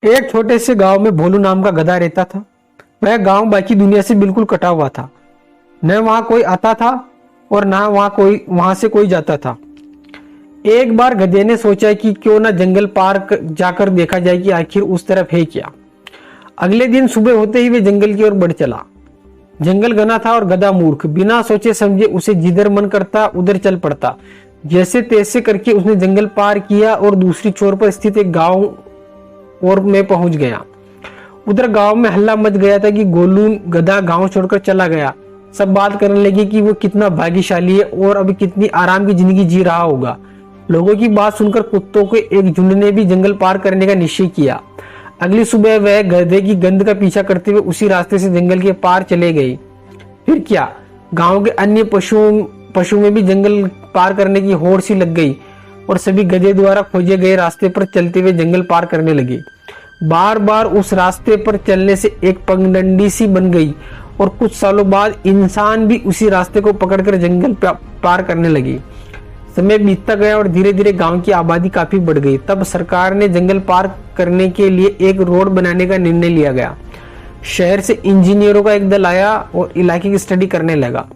एक छोटे से गांव में भोलू नाम का गधा रहता था। वह गांव बाकी दुनिया से बिल्कुल कटा हुआ था। न वहां कोई आता था और न वहां से कोई जाता था। एक बार गधे ने सोचा कि क्यों ना जंगल पार जाकर देखा जाए कि आखिर उस तरफ है क्या। अगले दिन सुबह होते ही वे जंगल की ओर बढ़ चला। जंगल घना था और गधा मूर्ख बिना सोचे समझे उसे जिधर मन करता उधर चल पड़ता। जैसे तैसे करके उसने जंगल पार किया और दूसरी छोर पर स्थित एक गांव और में पहुंच गया। उधर गांव में हल्ला मच गया था कि गोलू गधा गांव छोड़कर चला गया। सब बात करने लगे कि वो कितना भाग्यशाली है और अभी कितनी आराम की जिंदगी जी रहा होगा। लोगों की बात सुनकर कुत्तों के एक झुंड ने भी जंगल पार करने का निश्चय किया। अगली सुबह वह गधे की गंध का पीछा करते हुए उसी रास्ते से जंगल के पार चले गए। फिर क्या, गांव के अन्य पशुओं में भी जंगल पार करने की होड़ सी लग गई और सभी गधे द्वारा खोजे गए रास्ते पर चलते हुए जंगल पार करने लगे। बार बार उस रास्ते पर चलने से एक पगडंडी सी बन गई और कुछ सालों बाद इंसान भी उसी रास्ते को पकड़कर जंगल पार करने लगे। समय बीतता गया और धीरे धीरे गांव की आबादी काफी बढ़ गई। तब सरकार ने जंगल पार करने के लिए एक रोड बनाने का निर्णय लिया गया। शहर से इंजीनियरों का एक दल आया और इलाके की स्टडी करने लगा।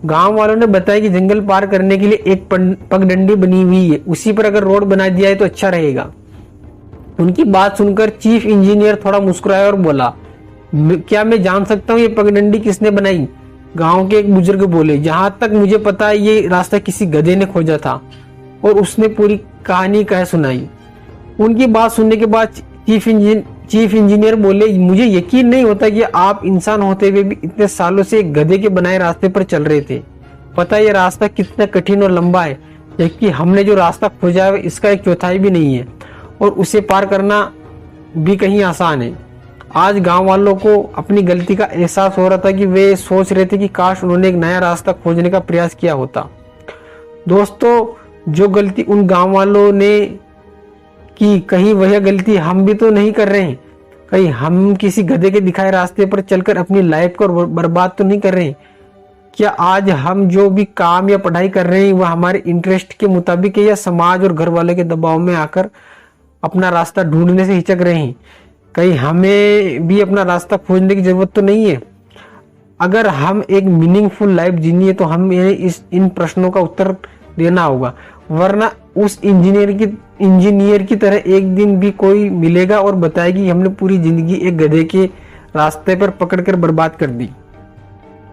गांव वालों ने बताया कि जंगल पार करने के लिए एक पगडंडी बनी हुई है, उसी पर अगर रोड बना दिया है तो अच्छा रहेगा। उनकी बात सुनकर चीफ इंजीनियर थोड़ा मुस्कुराया और बोला, क्या मैं जान सकता हूँ ये पगडंडी किसने बनाई? गांव के एक बुजुर्ग बोले, जहां तक मुझे पता है ये रास्ता किसी गधे ने खोजा था और उसने पूरी कहानी कह सुनाई। उनकी बात सुनने के बाद चीफ इंजीनियर बोले, मुझे यकीन नहीं होता कि आप इंसान होते हुए भी इतने सालों से एक गधे के बनाए रास्ते पर चल रहे थे। पता है ये रास्ता कितना कठिन और लंबा है, जबकि हमने जो रास्ता खोजा है इसका एक चौथाई भी नहीं है और उसे पार करना भी कहीं आसान है। आज गांव वालों को अपनी गलती का एहसास हो रहा था कि वे सोच रहे थे कि काश उन्होंने एक नया रास्ता खोजने का प्रयास किया होता। दोस्तों, जो गलती उन गांव वालों ने की, कहीं वह गलती हम भी तो नहीं कर रहे हैं? कहीं हम किसी गधे के दिखाए रास्ते पर चलकर अपनी लाइफ को बर्बाद तो नहीं कर रहे हैं? क्या आज हम जो भी काम या पढ़ाई कर रहे हैं वह हमारे इंटरेस्ट के मुताबिक है या समाज और घर वालों के दबाव में आकर अपना रास्ता ढूंढने से हिचक रहे हैं? कहीं हमें भी अपना रास्ता खोजने की जरूरत तो नहीं है? अगर हम एक मीनिंगफुल लाइफ जीनी है तो हमें इन प्रश्नों का उत्तर देना होगा, वरना उस इंजीनियर की तरह एक दिन भी कोई मिलेगा और बताएगी हमने पूरी जिंदगी एक गधे के रास्ते पर पकड़कर बर्बाद कर दी।